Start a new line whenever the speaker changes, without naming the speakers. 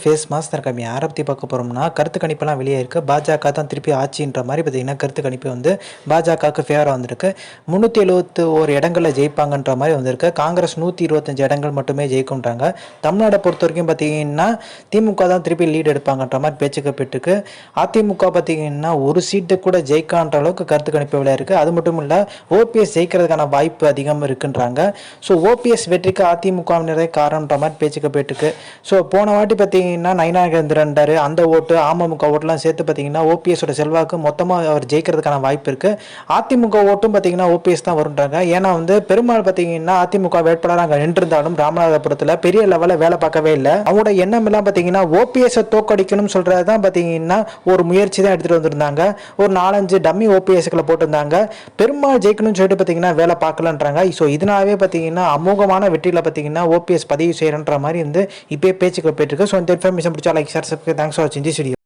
Face mass இருக்க யாரை பற்றி பார்க்க போகிறோம்னா கருத்து கணிப்பெல்லாம் வெளியே இருக்குது. பாஜக தான் திருப்பி ஆட்சின்ற மாதிரி பார்த்தீங்கன்னா கருத்து கணிப்பு வந்து பாஜகவுக்கு ஃபேவராக வந்திருக்கு. 371 இடங்களில் ஜெயிப்பாங்கன்ற மாதிரி வந்திருக்கு. காங்கிரஸ் 125 இடங்கள் மட்டுமே ஜெயிக்கும்ன்றாங்க. தமிழ்நாடை பொறுத்த வரைக்கும் பார்த்தீங்கன்னா திமுக தான் திருப்பி லீடு எடுப்பாங்கன்ற மாதிரி பேச்சுக்கப்பட்டிருக்கு. அதிமுக பார்த்தீங்கன்னா ஒரு சீட்டு கூட ஜெயிக்கான்ற அளவுக்கு கருத்து கணிப்பு விளையா இருக்குது. அது மட்டும் இல்லை, ஓபிஎஸ் ஜெயிக்கிறதுக்கான வாய்ப்பு அதிகம் இருக்குன்றாங்க. ஸோ ஓபிஎஸ் வெற்றிக்கு அதிமுகவினரே காரணன்ற மாதிரி பேச்சுக்கப்பட்டிருக்கு. ஸோ போன வாட்டி பார்த்தீங்கன்னா நயினாகேந்திரன் அந்த ஓட்டு அமமுக ஓட்டுலாம் சேர்த்து பார்த்தீங்கன்னா ஓபிஎஸோட செல்வாக்கு மொத்தமாக அவர் ஜெயிக்கிறதுக்கான வாய்ப்பு இருக்குது. அதிமுக ஓட்டும் பார்த்தீங்கன்னா ஓபிஎஸ் தான் வருன்றாங்க. ஏன்னா வந்து பெரும்பாலும் பார்த்தீங்கன்னா அதிமுக வேட்பாளர் அங்கே நின்றிருந்தாலும் ராமநாதபுரத்தில் பெரிய லெவலில் வேலை பார்க்கவே இல்லை. அவங்களோட எண்ணம் எல்லாம் பார்த்தீங்கன்னா ஓபிஎஸை தோக்கடிக்கணும்னு சொல்கிறது தான் பார்த்தீங்கன்னா ஒரு முயற்சி தான் எடுத்துகிட்டு வந்திருந்தாங்க. ஒரு 4-5 டம்மி ஓபிஎஸ்களை போட்டிருந்தாங்க. பெரும்பாலும் ஜெயிக்கணும்னு சொல்லிட்டு பார்த்தீங்கன்னா வேலை பார்க்கலன்றாங்க. ஸோ இதனாலே பார்த்தீங்கன்னா அமோகமான வெற்றியில் பார்த்தீங்கன்னா ஓபிஎஸ் பதிவு செய்யறன்ற மாதிரி வந்து இப்போயே பேச்சுக்கள் போயிட்டு இருக்கு. ஸோ இந்த இன்ஃபர்மேஷன் பிடிச்சா like share subscribe. Thanks for வாட்சிங் திஸ் வீடியோ.